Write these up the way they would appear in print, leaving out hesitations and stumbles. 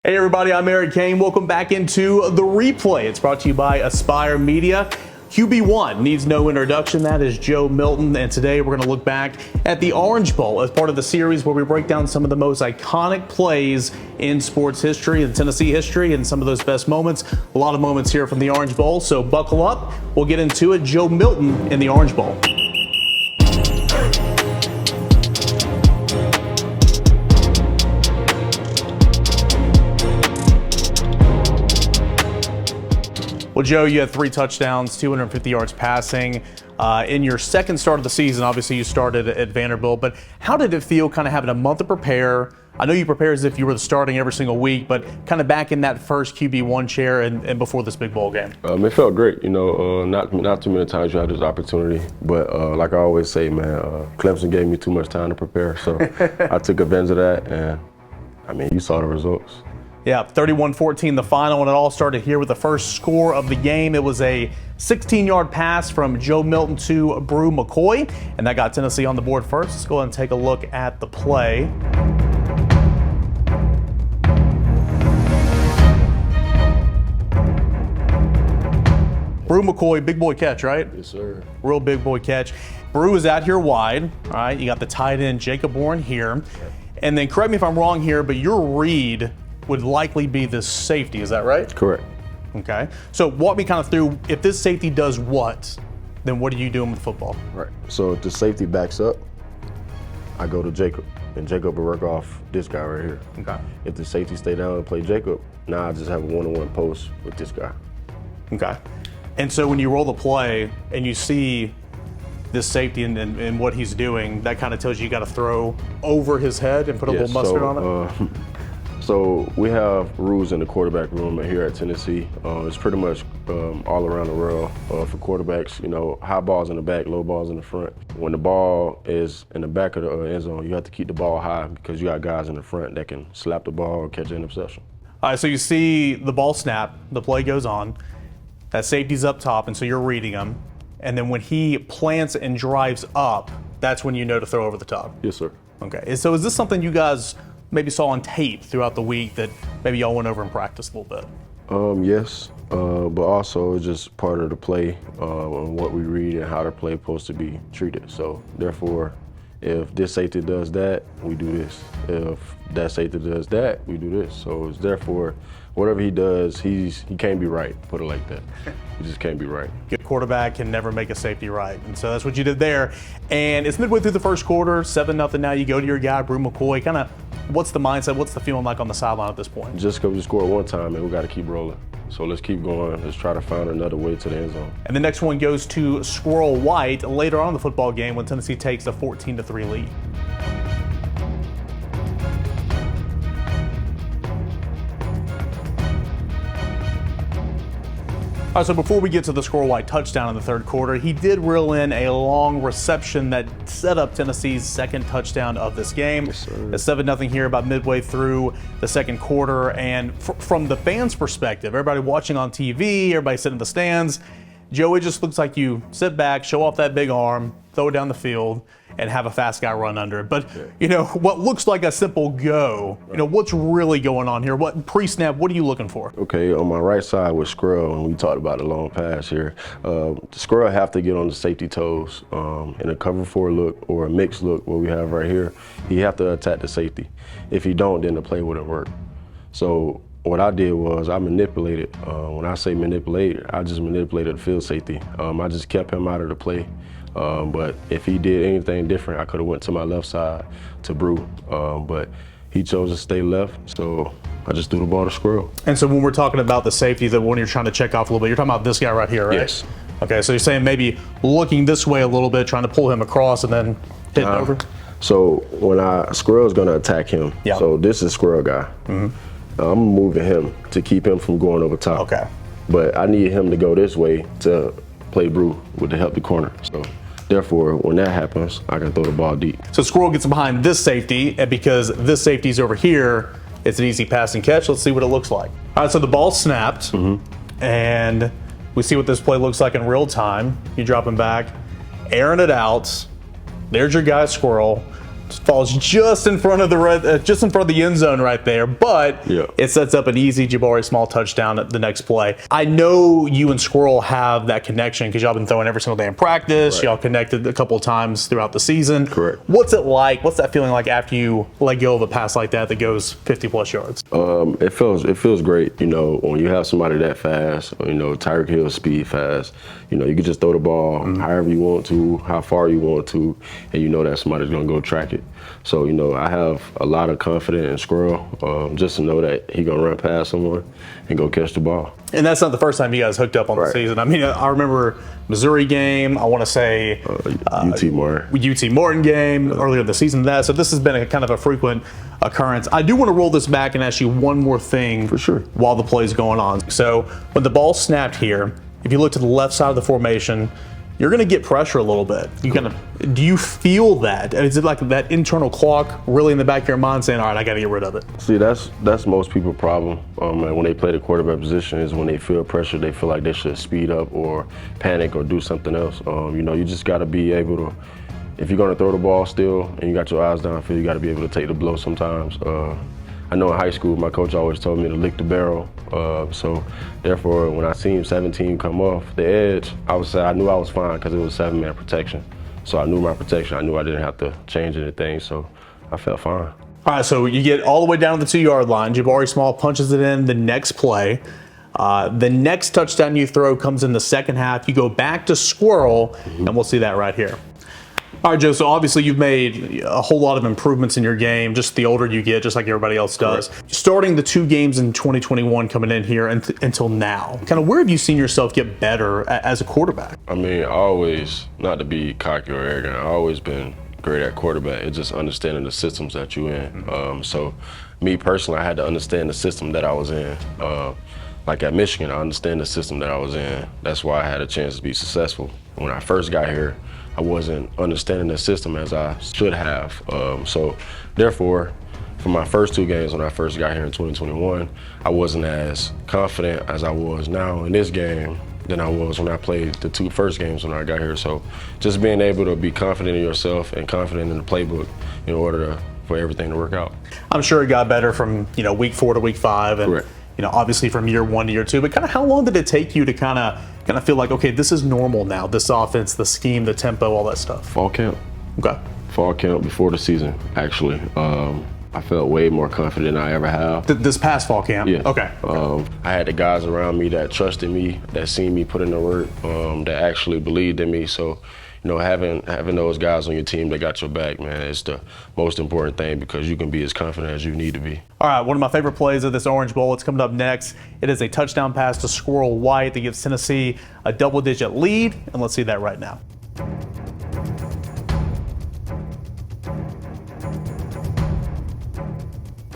Hey everybody, I'm Eric Cain. Welcome back into The Replay. It's brought to you by Aspire Media. QB1 needs no introduction. That is Joe Milton. And today we're going to look back at the Orange Bowl as part of the series where we break down some of the most iconic plays in sports history and Tennessee history and some of those best moments. A lot of moments here from the Orange Bowl. So buckle up. We'll get into it. Joe Milton in the Orange Bowl. Well, Joe, you had 3 touchdowns, 250 yards passing. In your second start of the season, obviously you started at Vanderbilt, but how did it feel kind of having a month to prepare? I know you prepare as if you were starting every single week, but kind of back in that first QB1 chair and before this big bowl game. It felt great, not too many times you had this opportunity, but like I always say, man, Clemson gave me too much time to prepare, so I took advantage of that, and I mean, you saw the results. Yeah, 31-14 the final, and it all started here with the first score of the game. It was a 16-yard pass from Joe Milton to Brew McCoy, and that got Tennessee on the board first. Let's go ahead and take a look at the play. Brew McCoy, big boy catch, right? Yes, sir. Real big boy catch. Brew is out here wide, all right? You got the tight end, Jacob Warren here. And then correct me if I'm wrong here, but your read would likely be this safety, is that right? Correct. Okay. So walk me kind of through, if this safety does what, then what are you doing with football? Right. So if the safety backs up, I go to Jacob, and Jacob will work off this guy right here. Okay. If the safety stay down and play Jacob, now I just have a one-on-one post with this guy. Okay. And so when you roll the play and you see this safety and what he's doing, that kind of tells you got to throw over his head and put a little mustard on it? So we have rules in the quarterback room here at Tennessee. It's pretty much all around the world for quarterbacks. High balls in the back, low balls in the front. When the ball is in the back of the end zone, you have to keep the ball high because you got guys in the front that can slap the ball or catch an interception. All right, so you see the ball snap, the play goes on, that safety's up top, and so you're reading him. And then when he plants and drives up, that's when you know to throw over the top. Yes, sir. Okay, so is this something you guys maybe saw on tape throughout the week that maybe y'all went over and practiced a little bit? Yes, but also it's just part of the play and what we read and how the play is supposed to be treated. So therefore, if this safety does that, we do this. If that safety does that, we do this. So it's therefore, whatever he does, he can't be right, put it like that. He just can't be right. Good quarterback can never make a safety right. And so that's what you did there. And it's midway through the first quarter, 7-0 now. You go to your guy, Brew McCoy. Kind of, what's the mindset? What's the feeling like on the sideline at this point? Just because we scored one time, and we got to keep rolling. So let's keep going. Let's try to find another way to the end zone. And the next one goes to Squirrel White later on in the football game when Tennessee takes a 14-3 lead. All right, so before we get to the Squirrel White touchdown in the third quarter, he did reel in a long reception that set up Tennessee's second touchdown of this game. Yes, sir. It's 7-0 here about midway through the second quarter. And from the fans' perspective, everybody watching on TV, everybody sitting in the stands, Joe, it just looks like you sit back, show off that big arm, throw it down the field, and have a fast guy run under it. But, what looks like a simple go, what's really going on here? What pre-snap, what are you looking for? Okay, on my right side with Squirrel, and we talked about the long pass here, the Squirrel have to get on the safety toes in a cover 4 look or a mixed look, what we have right here. He have to attack the safety. If he don't, then the play wouldn't work. So what I did was I manipulated. When I say manipulate, I just manipulated the field safety. I just kept him out of the play. But if he did anything different, I could have went to my left side to Brew. But he chose to stay left, so I just threw the ball to Squirrel. And so when we're talking about the safety, the one you're trying to check off a little bit, you're talking about this guy right here, right? Yes. Okay, so you're saying maybe looking this way a little bit, trying to pull him across and then hitting over? So when Squirrel's gonna attack him, so this is Squirrel guy. Mm-hmm. I'm moving him to keep him from going over top. Okay. But I need him to go this way to play Brew with the help the corner. So therefore, when that happens, I can throw the ball deep. So Squirrel gets behind this safety, and because this safety's over here, it's an easy pass and catch. Let's see what it looks like. All right, so the ball snapped, and we see what this play looks like in real time. You drop him back, airing it out. There's your guy, Squirrel. falls just in front of the end zone right there, but it sets up an easy Jabari Small touchdown at the next play. I know you and Squirrel have that connection because y'all been throwing every single day in practice. Y'all connected a couple of times throughout the season. Correct. What's it like? What's that feeling like after you let go of a pass like that goes 50+ yards? It feels great, you know, when you have somebody that fast. You know, Tyreek Hill's speed fast. You know, you can just throw the ball however you want to, how far you want to, and you know that somebody's gonna go track it. So, you know, I have a lot of confidence in Squirrel, just to know that he gonna run past someone and go catch the ball. And that's not the first time you guys hooked up on the season. I mean, I remember Missouri game. I want to say UT Martin game earlier in the season. So this has been a kind of a frequent occurrence. I do want to roll this back and ask you one more thing for sure while the play's going on. So when the ball snapped here, if you look to the left side of the formation, you're going to get pressure a little bit. Do you feel that? Is it like that internal clock really in the back of your mind saying, all right, I got to get rid of it? See, that's most people's problem when they play the quarterback position is when they feel pressure, they feel like they should speed up or panic or do something else. You know, you just got to be able to, if you're going to throw the ball still and you got your eyes downfield, you got to be able to take the blow sometimes. I know in high school, my coach always told me to lick the barrel. So therefore, when I seen 17 come off the edge, I knew I was fine because it was 7-man protection. So I knew my protection. I knew I didn't have to change anything. So I felt fine. All right, so you get all the way down to the 2-yard line. Jabari Small punches it in the next play. The next touchdown you throw comes in the second half. You go back to Squirrel, and we'll see that right here. All right, Joe, so obviously you've made a whole lot of improvements in your game, just the older you get, just like everybody else does. Correct. Starting the 2 games in 2021 coming in here until now, kind of where have you seen yourself get better as a quarterback? I mean, I always, not to be cocky or arrogant, I've always been great at quarterback. It's just understanding the systems that you're in. So me personally, I had to understand the system that I was in. Like at Michigan, I understand the system that I was in. That's why I had a chance to be successful. When I first got here, I wasn't understanding the system as I should have. So therefore, for my first 2 games when I first got here in 2021, I wasn't as confident as I was now in this game than I was when I played the 2 first games when I got here. So just being able to be confident in yourself and confident in the playbook in order for everything to work out. I'm sure it got better from week 4 to week 5. And correct. Obviously from year 1 to year 2, but kind of how long did it take you to kind of feel like, okay, this is normal now, this offense, the scheme, the tempo, all that stuff? Fall camp. Okay. Fall camp before the season, actually. I felt way more confident than I ever have. This past fall camp? Yeah. Okay. I had the guys around me that trusted me, that seen me put in the work, that actually believed in me. So, having those guys on your team that got your back, man, it's the most important thing because you can be as confident as you need to be. All right, one of my favorite plays of this Orange Bowl, it's coming up next. It is a touchdown pass to Squirrel White that gives Tennessee a double-digit lead, and let's see that right now.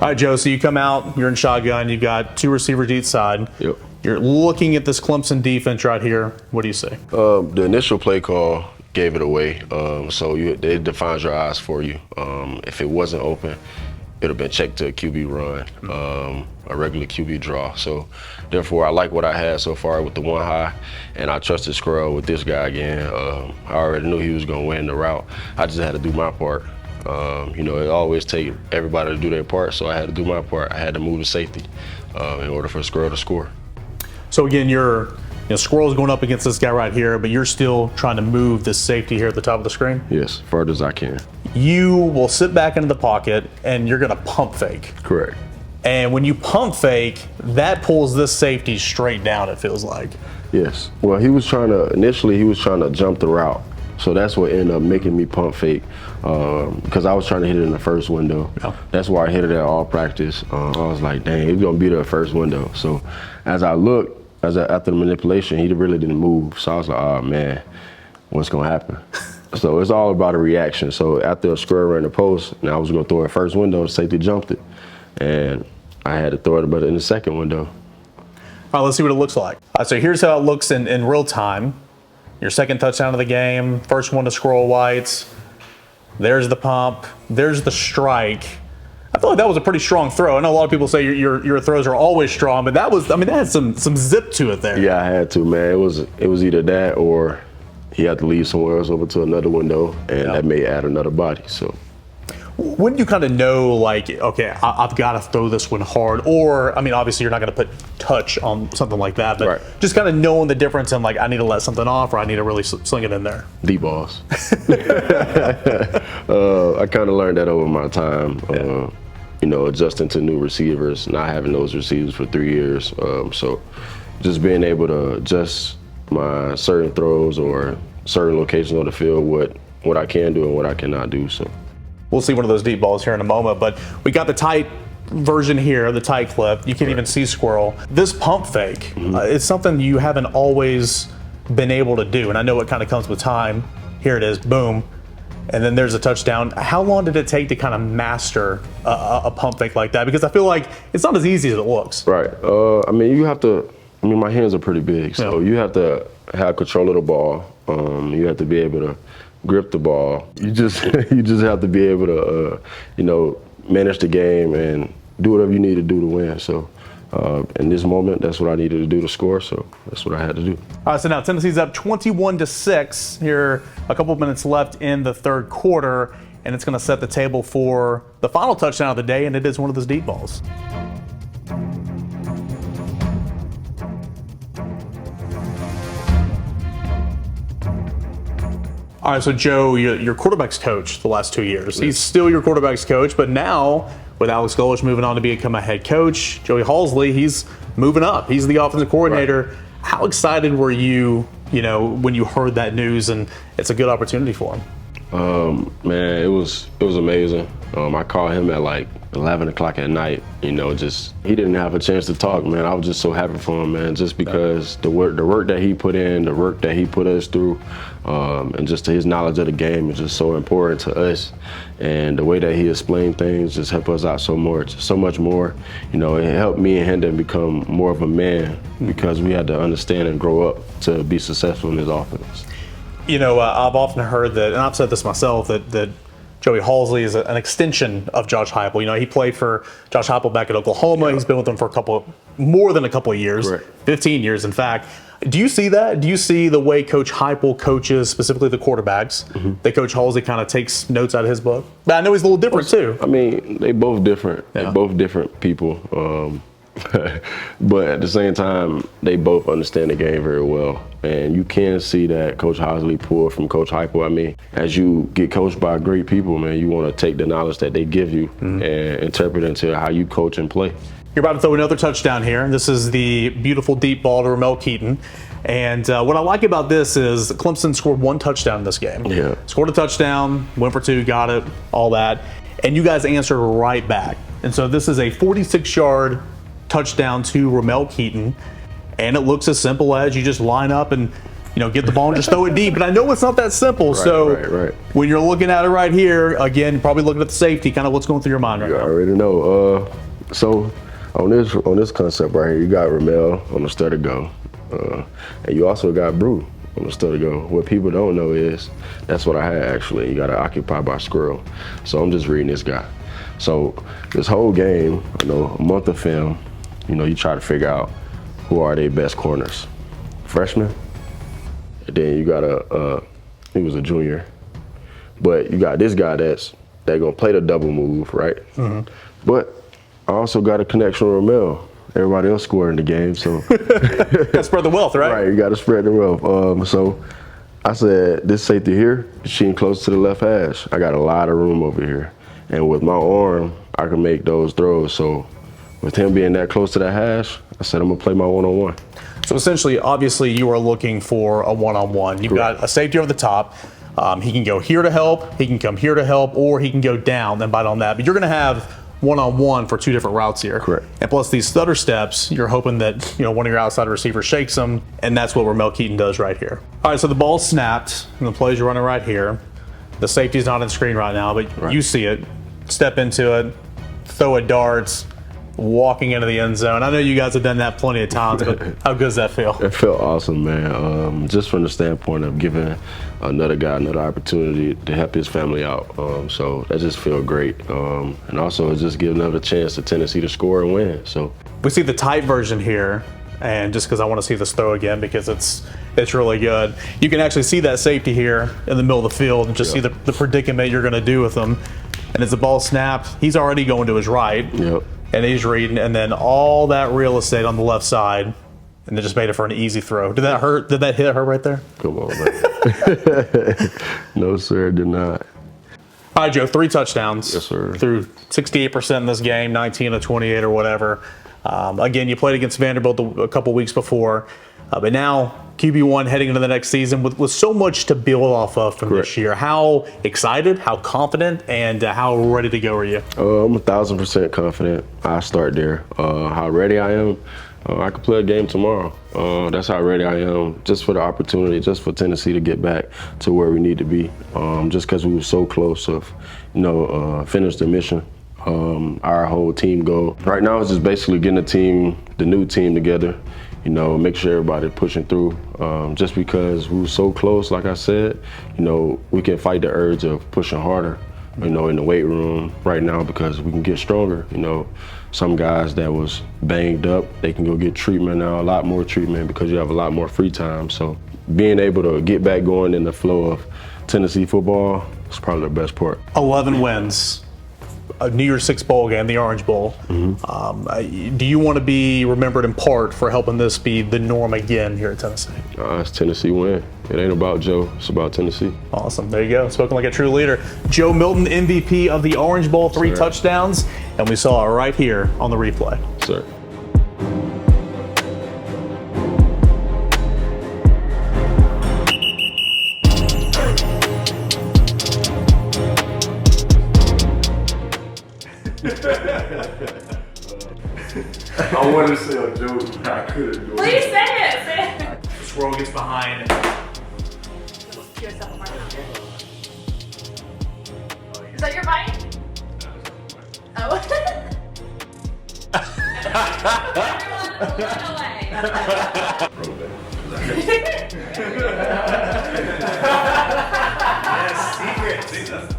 All right, Joe, so you come out, you're in shotgun, you've got 2 receivers each side. Yep. You're looking at this Clemson defense right here. What do you see? The initial play call gave it away, so it defines your eyes for you. If it wasn't open, it would have been checked to a QB run, a regular QB draw. So therefore, I like what I had so far with the 1 high, and I trusted Squirrel with this guy again. I already knew he was going to win the route. I just had to do my part. It always takes everybody to do their part, so I had to do my part. I had to move to safety in order for Squirrel to score. So again, Squirrel's going up against this guy right here, but you're still trying to move this safety here at the top of the screen? Yes, far as I can. You will sit back into the pocket, and you're going to pump fake. Correct. And when you pump fake, that pulls this safety straight down, it feels like. Yes. Well, initially he was trying to jump the route. So that's what ended up making me pump fake because I was trying to hit it in the first window. Yeah. That's why I hit it at all practice. I was like, dang, it's going to be the first window. So as I looked, after the manipulation, he really didn't move. So I was like, oh, man, what's going to happen? So it's all about a reaction. So after a square ran the post, and I was going to throw it first window, the safety jumped it. And I had to throw it but in the second window. All right, let's see what it looks like. So here's how it looks in real time. Your second touchdown of the game, first one to Squirrel Whites. There's the pump. There's the strike. I feel like that was a pretty strong throw. I know a lot of people say your throws are always strong, but that had some zip to it there. Yeah, I had to, man. It was either that or he had to leave somewhere else over to another window, and that may add another body. So, When do you kind of know, like, okay, I've got to throw this one hard? Or, I mean, obviously you're not going to put touch on something like that, but just kind of knowing the difference in, like, I need to let something off or I need to really sling it in there. Deep balls. I kind of learned that over my time, you know, adjusting to new receivers, not having those receivers for 3 years. So just being able to adjust my certain throws or certain locations on the field, what I can do and what I cannot do. So we'll see one of those deep balls here in a moment, but we got the tight version here, the tight clip. You can't even see squirrel. This pump fake, it's something you haven't always been able to do, and I know it kind of comes with time. Here it is, boom, and then there's a touchdown. How long did it take to kind of master a pump fake like that? Because I feel like it's not as easy as it looks. Right. I mean, you have to. I mean, my hands are pretty big, so you have to have control of the ball. You have to be able to grip the ball. You just have to be able to, you know, manage the game and do whatever you need to do to win. So in this moment, that's what I needed to do to score. So that's what I had to do. All right, so now Tennessee's up 21-6 here. A couple of minutes left in the third quarter, and it's going to set the table for the final touchdown of the day, and it is one of those deep balls. All right, so Joe, your quarterback's coach the last 2 years. He's still your quarterback's coach, but now with Alex Golesh moving on to become a head coach, Joey Halsley, he's moving up. He's the offensive coordinator. Right. How excited were you, when you heard that news, and it's a good opportunity for him? Man, it was amazing. I called him at like 11 o'clock at night, he didn't have a chance to talk, man. I was just so happy for him, man, just because the work that he put in, the work that he put us through, and just his knowledge of the game is just so important to us. And the way that he explained things just helped us out so much more. It helped me and Hendon become more of a man because we had to understand and grow up to be successful in this offense. I've often heard that, and I've said this myself, that Joey Halsley is an extension of Josh Heupel. He played for Josh Heupel back at Oklahoma. Yeah. He's been with them for more than a couple of years, right. 15 years, in fact. Do you see that? Do you see the way Coach Heupel coaches, specifically the quarterbacks, that Coach Halsley kind of takes notes out of his book? But I know he's a little different, too. I mean, they both different. Yeah. They both different people. But at the same time, they both understand the game very well. And you can see that Coach Halsley pulled from Coach Heupel. I mean, as you get coached by great people, man, you want to take the knowledge that they give you and interpret it into how you coach and play. You're about to throw another touchdown here. This is the beautiful deep ball to Ramel Keaton. And what I like about this is Clemson scored one touchdown in this game. Yeah. Scored a touchdown, went for two, got it, all that. And you guys answered right back. And so this is a 46-yard touchdown to Ramel Keaton. And it looks as simple as you just line up and get the ball and just throw it deep. But I know it's not that simple. Right. When you're looking at it right here, again, probably looking at the safety, kind of what's going through your mind right now. You already know. So on this concept right here, you got Ramel on the stutter go. And you also got Brew on the stutter go. What people don't know is that's what I had actually. You got to occupy by squirrel. So I'm just reading this guy. So this whole game, a month of film, you try to figure out who are their best corners. Freshman, and then you got he was a junior, but you got this guy that's gonna play the double move, right? But I also got a connection with Ramel. Everybody else scored in the game, so gotta spread the wealth, right? Right, you got to spread the wealth. So I said, this safety here, she ain't close to the left hash. I got a lot of room over here, and with my arm, I can make those throws. So with him being that close to that hash, I said I'm gonna play my one-on-one. So essentially, obviously, you are looking for a one-on-one. You've got a safety over the top. He can go here to help, he can come here to help, or he can go down and bite on that. But you're gonna have one-on-one for two different routes here. Correct. And plus these stutter steps, you're hoping that one of your outside receivers shakes them, and that's what Ramel Keaton does right here. All right, so the ball's snapped, and the plays are running right here. The safety's not on screen right now, but you see it. Step into it, throw a darts, walking into the end zone. I know you guys have done that plenty of times, but how good does that feel? It felt awesome, man. Just from the standpoint of giving another guy another opportunity to help his family out. So that just felt great. And also it just gives another chance to Tennessee to score and win. So we see the tight version here, and just because I want to see this throw again because it's really good. You can actually see that safety here in the middle of the field and just see the predicament you're going to do with them. and as the ball snapped, he's already going to his right. Yep. And he's reading, and then all that real estate on the left side, and they just made it for an easy throw. Did that hurt? Did that hit her right there? Come on, man. No, sir, did not. All right, Joe, 3 touchdowns. Yes, sir. Through 68% in this game, 19 of 28 or whatever. Again, you played against Vanderbilt a couple weeks before, but now QB1 heading into the next season with so much to build off of from Correct. this year. How excited, how confident, and how ready to go are you? I'm 1,000% confident. I start there. How ready I am, I could play a game tomorrow. That's how ready I am, just for the opportunity, just for Tennessee to get back to where we need to be. Just because we were so close of, finish the mission. Our whole team goal. Right now it's just basically getting the new team together, make sure everybody pushing through. Just because we were so close, like I said, we can fight the urge of pushing harder, in the weight room right now because we can get stronger. Some guys that was banged up, they can go get treatment now, a lot more treatment because you have a lot more free time. So being able to get back going in the flow of Tennessee football is probably the best part. 11 wins. A New Year's Six bowl game, the Orange Bowl. Do you want to be remembered in part for helping this be the norm again here at Tennessee? It's Tennessee win. It ain't about Joe, it's about Tennessee. Awesome, there you go. Spoken like a true leader. Joe Milton, MVP of the Orange Bowl, 3 touchdowns, and we saw it right here on the replay. Sir. I wanted to say a joke, but I couldn't do it. Please say it. Say it. Squirrel gets behind. Is that your bite? Oh. Everyone, run away. Yes, secret.